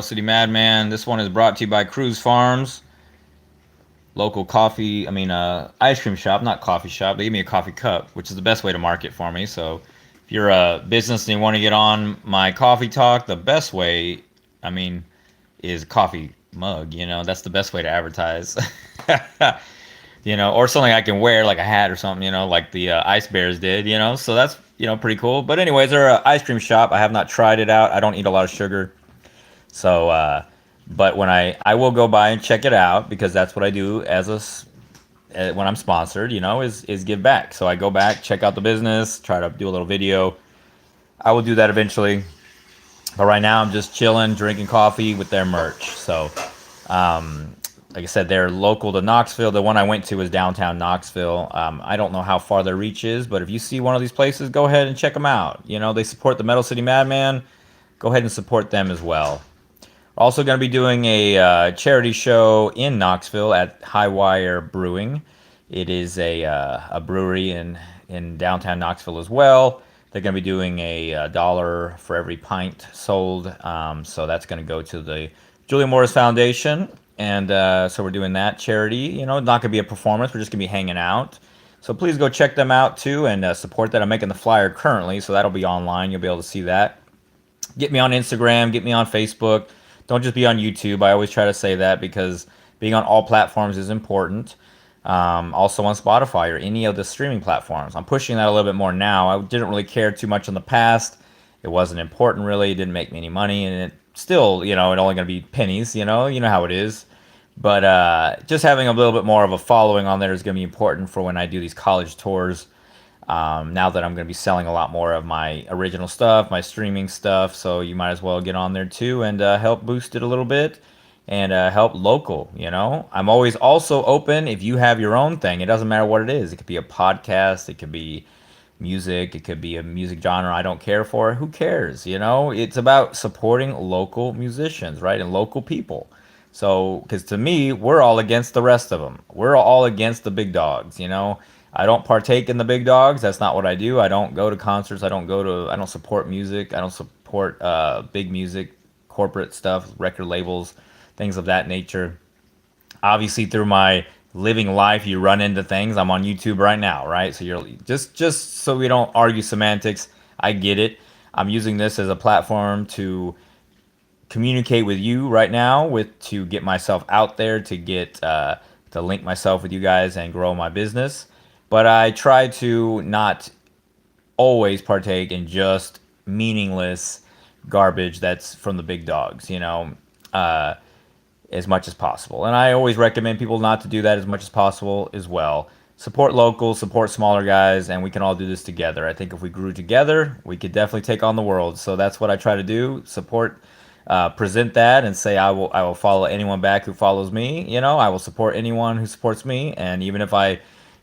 City Madman. This one is brought to you by Cruz Farms, local coffee. Ice cream shop, not coffee shop. They give me a coffee cup, which is the best way to market for me. So, if you're a business and you want to get on my coffee talk, the best way, I mean, is coffee mug. That's the best way to advertise. Or something I can wear, like a hat or something. Like the Ice Bears did. So that's pretty cool. But anyways, they're an ice cream shop. I have not tried it out. I don't eat a lot of sugar. So, but when I will go by and check it out because that's what I do when I'm sponsored, is give back. So I go back, check out the business, try to do a little video. I will do that eventually. But right now I'm just chilling, drinking coffee with their merch. So, like I said, they're local to Knoxville. The one I went to was downtown Knoxville. I don't know how far their reach is, but if you see one of these places, go ahead and check them out. They support the Metal City Madman. Go ahead and support them as well. Also going to be doing a charity show in Knoxville at High Wire Brewing. It is a brewery in downtown Knoxville as well. They're going to be doing a dollar for every pint sold. So that's going to go to the Julia Morris Foundation. And so we're doing that charity. Not going to be a performance. We're just going to be hanging out. So please go check them out too and support that. I'm making the flyer currently, so that'll be online. You'll be able to see that. Get me on Instagram. Get me on Facebook. Don't just be on YouTube. I always try to say that because being on all platforms is important. Also on Spotify or any of the streaming platforms. I'm pushing that a little bit more now. I didn't really care too much in the past. It wasn't important really. It didn't make me any money. And it still, it only going to be pennies, you know how it is. But just having a little bit more of a following on there is going to be important for when I do these college tours. Now that I'm going to be selling a lot more of my original stuff, my streaming stuff, so you might as well get on there too and help boost it a little bit and help local. I'm always also open if you have your own thing. It doesn't matter what it is. It could be a podcast, it could be music, it could be a music genre I don't care for. Who cares? It's about supporting local musicians, right, and local people. So, because to me, we're all against the rest of them. We're all against the big dogs. I don't partake in the big dogs. That's not what I do. I don't go to concerts. I don't support music. I don't support big music, corporate stuff, record labels, things of that nature. Obviously, through my living life, you run into things. I'm on YouTube right now, right? So you're just so we don't argue semantics. I get it. I'm using this as a platform to communicate with you right now, to get myself out there, to link myself with you guys and grow my business. But I try to not always partake in just meaningless garbage that's from the big dogs, as much as possible. And I always recommend people not to do that as much as possible as well. Support local, support smaller guys, and we can all do this together. I think if we grew together, we could definitely take on the world. So that's what I try to do, support, present that, and say I will follow anyone back who follows me. I will support anyone who supports me, and even if I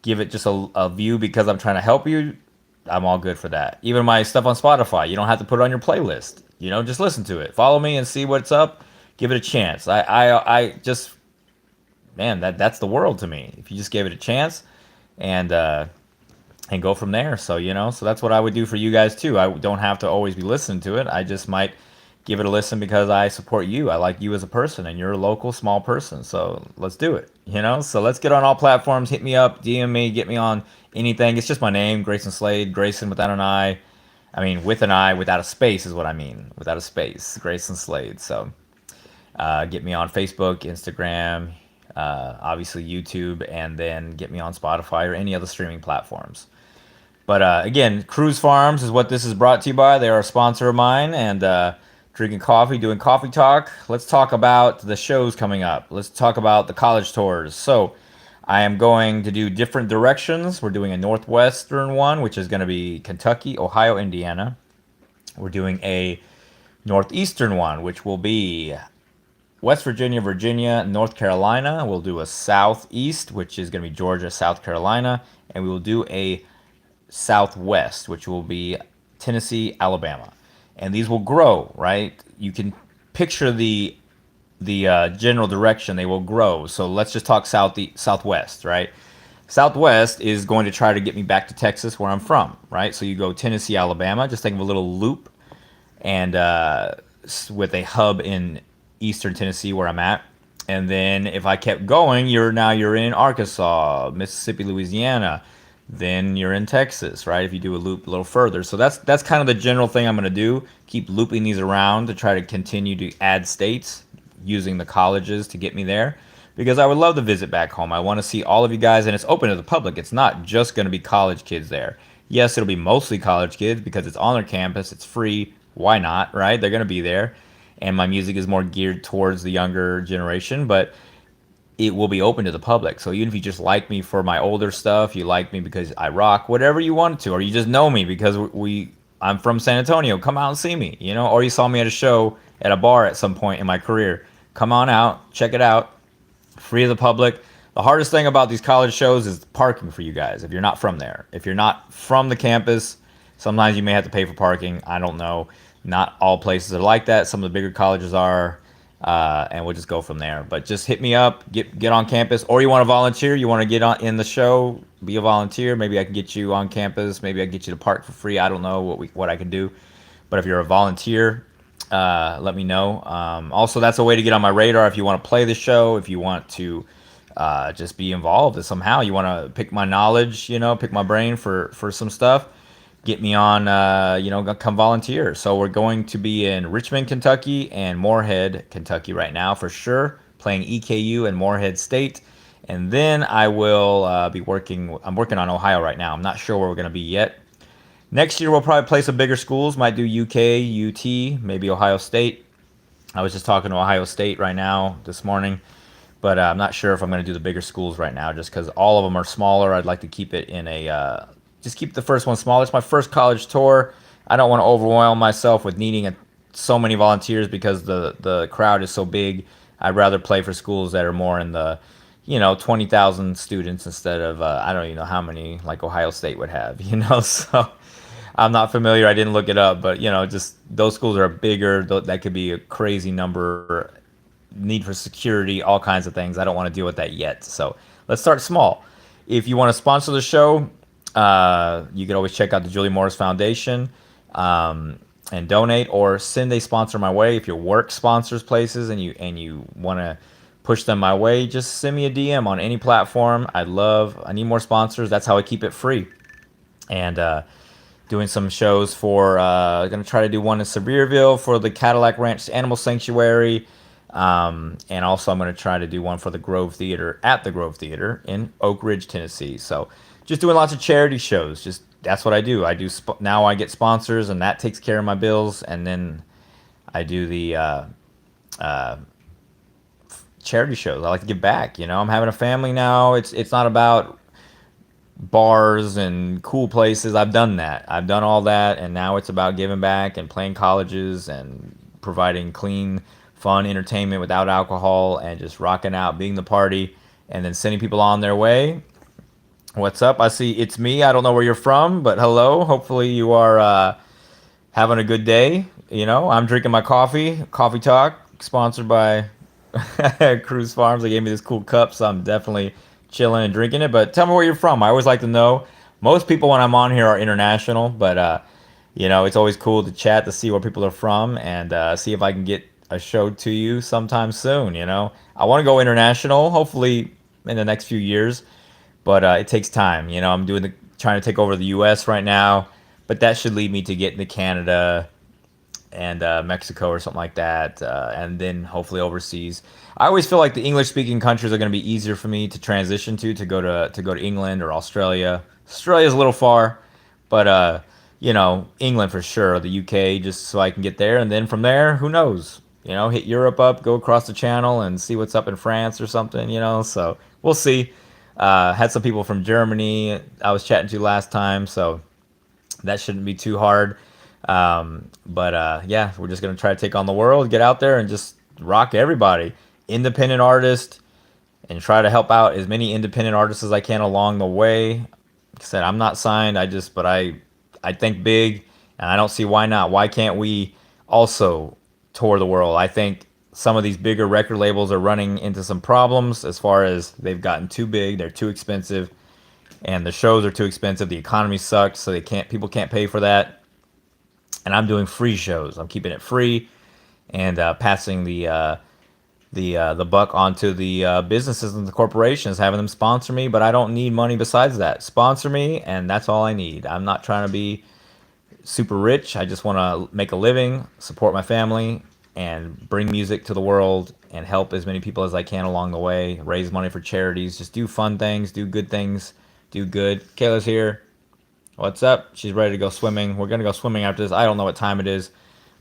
give it just a view because I'm trying to help you, I'm all good for that. Even my stuff on Spotify, you don't have to put it on your playlist. Just listen to it. Follow me and see what's up. Give it a chance. I just, man, that's the world to me. If you just gave it a chance and go from there. So, so that's what I would do for you guys too. I don't have to always be listening to it. I just might give it a listen because I support you. I like you as a person and you're a local small person. So let's do it, So let's get on all platforms. Hit me up, DM me, get me on anything. It's just my name, Graysin Slade, Graysin without an I. I mean, with an I, without a space is what I mean. Without a space, Graysin Slade. So get me on Facebook, Instagram, obviously YouTube, and then get me on Spotify or any other streaming platforms. But again, Cruz Farms is what this is brought to you by. They are a sponsor of mine, and drinking coffee, doing coffee talk. Let's talk about the shows coming up. Let's talk about the college tours. So I am going to do different directions. We're doing a northwestern one, which is going to be Kentucky, Ohio, Indiana. We're doing a northeastern one, which will be West Virginia, Virginia, North Carolina. We'll do a southeast, which is going to be Georgia, South Carolina. And we will do a southwest, which will be Tennessee, Alabama. And these will grow, right? You can picture the general direction. They will grow. So let's just talk southwest, right? Southwest is going to try to get me back to Texas, where I'm from, right? So you go Tennessee, Alabama, just think of a little loop, and with a hub in Eastern Tennessee where I'm at. And then if I kept going, you're in Arkansas, Mississippi, Louisiana. Then you're in Texas, right? If you do a loop a little further. So that's kind of the general thing I'm going to do. Keep looping these around to try to continue to add states using the colleges to get me there because I would love to visit back home. I want to see all of you guys, and it's open to the public. It's not just going to be college kids there. Yes, it'll be mostly college kids because it's on their campus. It's free. Why not, right? They're going to be there. And my music is more geared towards the younger generation, but it will be open to the public. So even if you just like me for my older stuff, you like me because I rock, whatever you want to, or you just know me because I'm from San Antonio, come out and see me, or you saw me at a show at a bar at some point in my career. Come on out, check it out. Free to the public. The hardest thing about these college shows is parking for you guys if you're not from there. If you're not from the campus, sometimes you may have to pay for parking. I don't know. Not all places are like that. Some of the bigger colleges are, and we'll just go from there. But just hit me up, get on campus, or you want to volunteer, you want to get on in the show, be a volunteer. Maybe I can get you on campus. Maybe I can get you to park for free. I don't know what I can do. But if you're a volunteer, let me know. Also, that's a way to get on my radar if you want to play the show, if you want to just be involved somehow. You want to pick my knowledge, pick my brain for some stuff. Get me on, come volunteer. So we're going to be in Richmond, Kentucky and Moorhead, Kentucky right now for sure, playing EKU and Moorhead State. And then I will I'm working on Ohio right now. I'm not sure where we're going to be yet. Next year, we'll probably play some bigger schools. Might do UK, UT, maybe Ohio State. I was just talking to Ohio State right now this morning. But I'm not sure if I'm going to do the bigger schools right now just because all of them are smaller. I'd like to keep it in just keep the first one small. It's my first college tour. I don't want to overwhelm myself with needing so many volunteers because the crowd is so big. I'd rather play for schools that are more in the 20,000 students instead of I don't even know how many like Ohio State would have. So I'm not familiar. I didn't look it up, but just those schools are bigger. That could be a crazy number. Need for security, all kinds of things. I don't want to deal with that yet. So let's start small. If you want to sponsor the show, you can always check out the Julie Morris Foundation and donate, or send a sponsor my way. If your work sponsors places and you want to push them my way, just send me a DM on any platform. I need more sponsors. That's how I keep it free. And doing some shows for going to try to do one in Sevierville for the Cadillac Ranch Animal Sanctuary. And also I'm going to try to do one for the Grove Theater at the Grove Theater in Oak Ridge, Tennessee. So just doing lots of charity shows. Just that's what I do. Now I get sponsors and that takes care of my bills. And then I do the charity shows. I like to give back. I'm having a family now. It's not about bars and cool places. I've done that. I've done all that. And now it's about giving back and playing colleges and providing clean, fun entertainment without alcohol and just rocking out, being the party, and then sending people on their way. What's up? I see it's me. I don't know where you're from, but hello. Hopefully you are having a good day. I'm drinking my coffee talk, sponsored by Cruise Farms. They gave me this cool cup, so I'm definitely chilling and drinking it. But tell me where you're from. I always like to know. Most people when I'm on here are international, but it's always cool to chat to see where people are from and see if I can get a show to you sometime soon. I want to go international, hopefully in the next few years, but it takes time. I'm trying to take over the U.S. right now, but that should lead me to get into Canada and Mexico or something like that, and then hopefully overseas. I always feel like the English-speaking countries are going to be easier for me to transition to go to England or Australia. Australia's a little far, but England for sure, the UK, just so I can get there, and then from there, who knows? Hit Europe up, go across the channel and see what's up in France or something, so we'll see. Had some people from Germany I was chatting to last time, so that shouldn't be too hard. But we're just going to try to take on the world, get out there and just rock everybody. Independent artist, and try to help out as many independent artists as I can along the way. Like I said, I'm not signed, but I think big, and I don't see why not. Why can't we also tour the world? I think some of these bigger record labels are running into some problems as far as they've gotten too big, they're too expensive, and the shows are too expensive. The economy sucks, so people can't pay for that. And I'm doing free shows. I'm keeping it free and passing the the buck onto the businesses and the corporations, having them sponsor me. But I don't need money besides that. Sponsor me, and that's all I need. I'm not trying to be super rich. I just want to make a living, support my family, and bring music to the world and help as many people as I can along the way. Raise money for charities. Just do fun things, do good things, do good. Kayla's here. What's up? She's ready to go swimming. We're gonna go swimming after this. I don't know what time it is,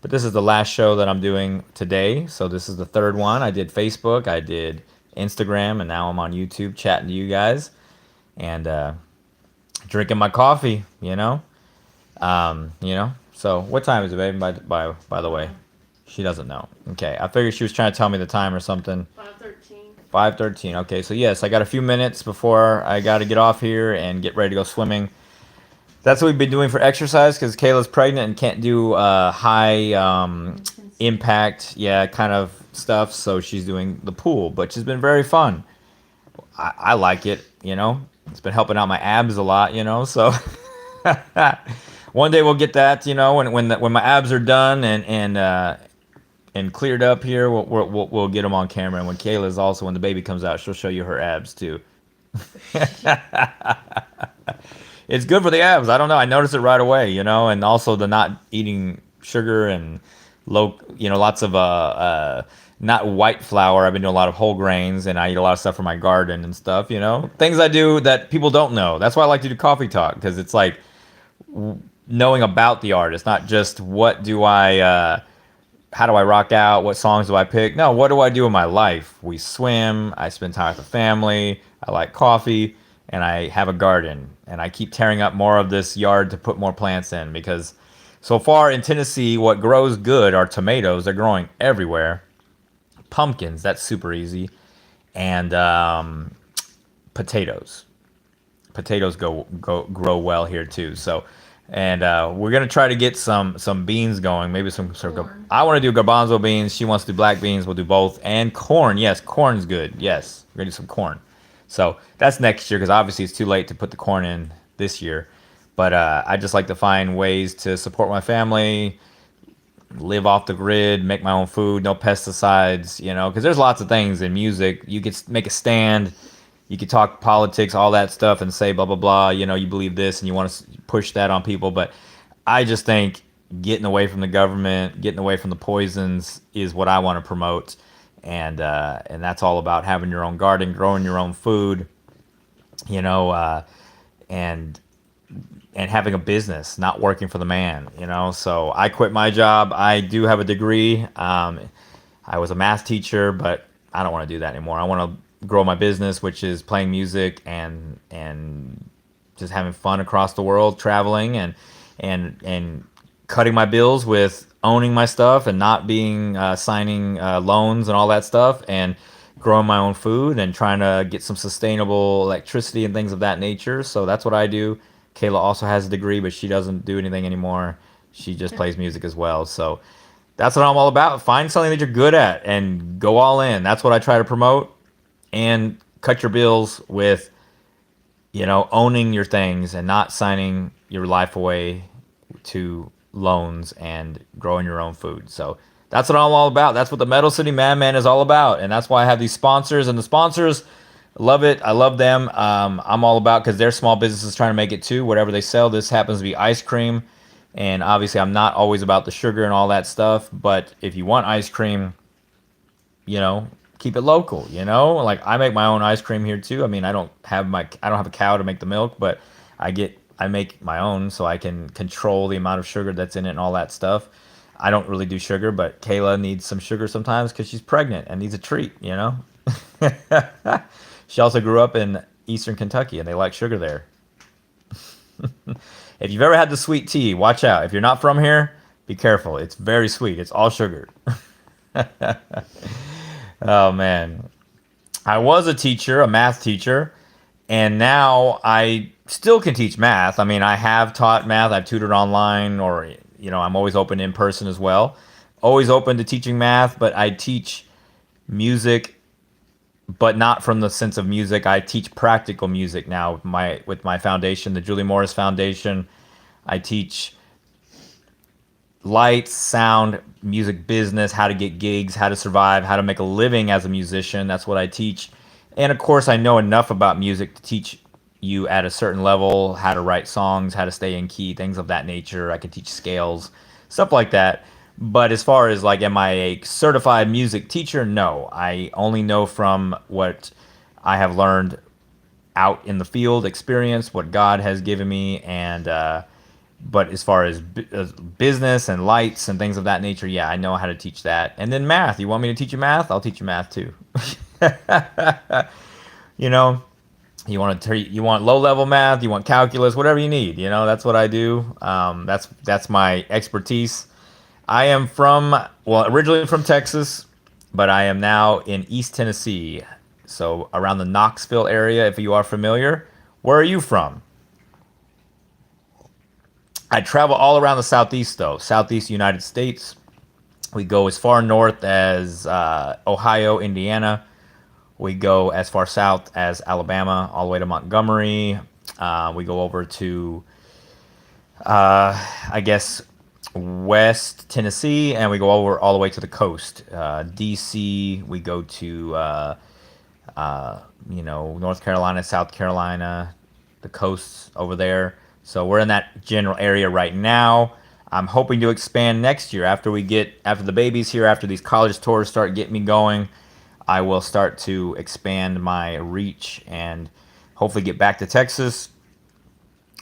but this is the last show that I'm doing today. So this is the third one. I did Facebook, I did Instagram, and now I'm on YouTube chatting to you guys and drinking my coffee. So what time is it, baby? By the way, she doesn't know. Okay, I figured she was trying to tell me the time or something. 5:13. 5:13. Okay, so yes, I got a few minutes before I got to get off here and get ready to go swimming. That's what we've been doing for exercise because Kayla's pregnant and can't do high impact, kind of stuff. So she's doing the pool, but she's been very fun. I like it. It's been helping out my abs a lot. So. One day we'll get that, when my abs are done and cleared up here, we'll get them on camera. And when Kayla's also, when the baby comes out, she'll show you her abs too. It's good for the abs. I don't know. I noticed it right away, and also the not eating sugar and lots of not white flour. I've been doing a lot of whole grains, and I eat a lot of stuff from my garden and stuff. Things I do that people don't know. That's why I like to do coffee talk, because it's like knowing about the artist, not just how do I rock out, what songs do I pick. No, what do I do in my life? We swim, I spend time with the family, I like coffee, and I have a garden, and I keep tearing up more of this yard to put more plants in, because so far in Tennessee, what grows good are tomatoes. They're growing everywhere. Pumpkins, that's super easy, and potatoes grow well here too. So, and we're gonna try to get some beans going. Maybe some sort of. I want to do garbanzo beans. She wants to do black beans. We'll do both. And corn. Yes, corn's good. Yes, we're gonna do some corn. So that's next year, because obviously it's too late to put the corn in this year. But I just like to find ways to support my family, live off the grid, make my own food, no pesticides. Because there's lots of things in music. You could make a stand. You could talk politics, all that stuff, and say blah, blah, blah. You believe this and you want to push that on people. But I just think getting away from the government, getting away from the poisons is what I want to promote. And that's all about having your own garden, growing your own food, and having a business, not working for the man, So I quit my job. I do have a degree. I was a math teacher, but I don't want to do that anymore. I want to grow my business, which is playing music and just having fun across the world, traveling and cutting my bills with owning my stuff and not being signing loans and all that stuff, and growing my own food and trying to get some sustainable electricity and things of that nature. So that's what I do. Kayla also has a degree, but she doesn't do anything anymore. She just plays music as well. So that's what I'm all about. Find something that you're good at and go all in. That's what I try to promote. And cut your bills with, owning your things and not signing your life away to loans and growing your own food. So that's what I'm all about. That's what the Metal City Madman is all about. And that's why I have these sponsors, and the sponsors love it. I love them. I'm all about, because they're small businesses trying to make it too. Whatever they sell, this happens to be ice cream. And obviously I'm not always about the sugar and all that stuff. But if you want ice cream, keep it local, like I make my own ice cream here too. I mean, I don't have a cow to make the milk, but I make my own, so I can control the amount of sugar that's in it and all that stuff. I don't really do sugar, but Kayla needs some sugar sometimes because she's pregnant and needs a treat, She also grew up in Eastern Kentucky, and they like sugar there. If you've ever had the sweet tea, watch out. If you're not from here, be careful. It's very sweet. It's all sugar. Oh, man. I was a teacher, a math teacher, and now I still can teach math. I mean, I have taught math. I've tutored online, or, I'm always open in person as well. Always open to teaching math, but I teach music, but not from the sense of music. I teach practical music now with my foundation, the Julie Morris Foundation. I teach lights, sound, music business, how to get gigs, how to survive, how to make a living as a musician. That's what I teach. And of course, I know enough about music to teach you at a certain level how to write songs, how to stay in key, things of that nature. I can teach scales, stuff like that. But as far as like, am I a certified music teacher? No. I only know from what I have learned out in the field, experience, what God has given me, and but as far as business and lights and things of that nature, yeah, I know how to teach that. And then math. You want me to teach you math? I'll teach you math too. you know, you want low level math, you want calculus, whatever you need. That's what I do. That's my expertise. I am originally from Texas, but I am now in East Tennessee, so around the Knoxville area. If you are familiar, where are you from? I travel all around the southeast, though. Southeast United States. We go as far north as Ohio, Indiana. We go as far south as Alabama, all the way to Montgomery. We go over to, I guess, West Tennessee, and we go over all the way to the coast. DC. We go to, North Carolina, South Carolina, the coasts over there. So we're in that general area right now. I'm hoping to expand next year after the baby's here, after these college tours start getting me going. I will start to expand my reach and hopefully get back to Texas.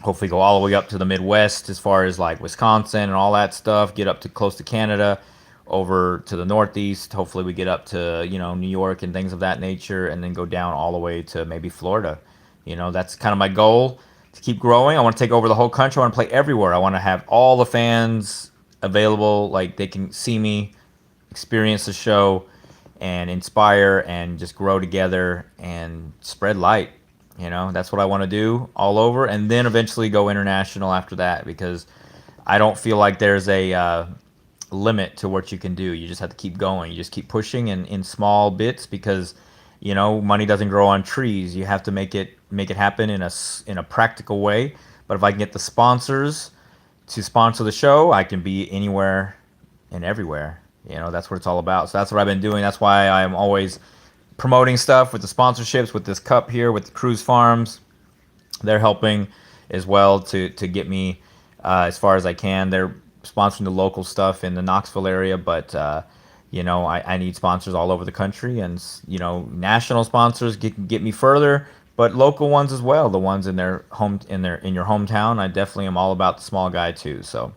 Hopefully go all the way up to the Midwest as far as like Wisconsin and all that stuff. Get up to close to Canada, over to the Northeast. Hopefully we get up to, New York and things of that nature, and then go down all the way to maybe Florida. That's kind of my goal, to keep growing. I want to take over the whole country. I want to play everywhere. I want to have all the fans available, like they can see me, experience the show, and inspire and just grow together and spread light. That's what I want to do all over, and then eventually go international after that, because I don't feel like there's a limit to what you can do. You just have to keep going. You just keep pushing in small bits, because money doesn't grow on trees. You have to make it happen in a practical way. But if I can get the sponsors to sponsor the show, I can be anywhere and everywhere. That's what it's all about. So that's what I've been doing. That's why I'm always promoting stuff with the sponsorships, with this cup here, with the Cruise Farms. They're helping as well to get me as far as I can. They're sponsoring the local stuff in the Knoxville area, but I need sponsors all over the country, and national sponsors get me further, but local ones as well, the ones in your hometown. I definitely am all about the small guy too. So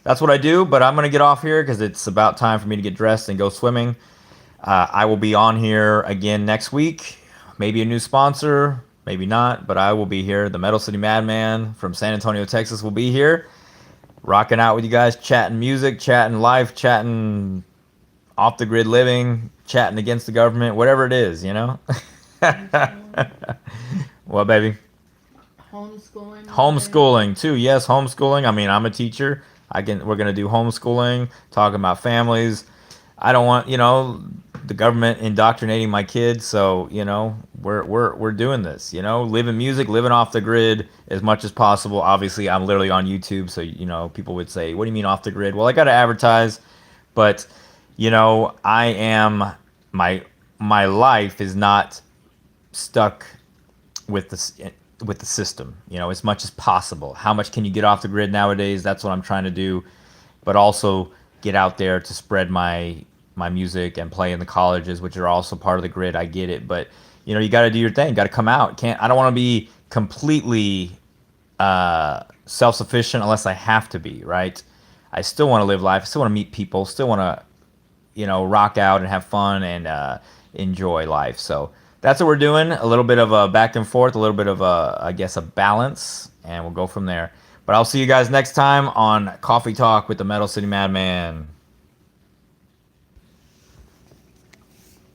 that's what I do. But I'm gonna get off here because it's about time for me to get dressed and go swimming. I will be on here again next week. Maybe a new sponsor, maybe not, but I will be here. The Metal City Madman from San Antonio, Texas will be here, rocking out with you guys, chatting music, chatting life, chatting off the grid living, chatting against the government, whatever it is. What, baby? Homeschooling. Homeschooling too. Yes, homeschooling. I mean, I'm a teacher. We're gonna do homeschooling, talking about families. I don't want, the government indoctrinating my kids. So, we're doing this, living music, living off the grid as much as possible. Obviously, I'm literally on YouTube. So, people would say, what do you mean off the grid? Well, I got to advertise, but, I am, my life is not stuck with the system, as much as possible. How much can you get off the grid nowadays? That's what I'm trying to do, but also get out there to spread my music and play in the colleges, which are also part of the grid. I get it, but you got to do your thing. Got to come out. I don't want to be completely self-sufficient unless I have to be, right? I still want to live life. I still want to meet people. Still want to, rock out and have fun and enjoy life. So that's what we're doing. A little bit of a back and forth, a little bit of I guess, a balance, and we'll go from there. But I'll see you guys next time on Coffee Talk with the Metal City Madman.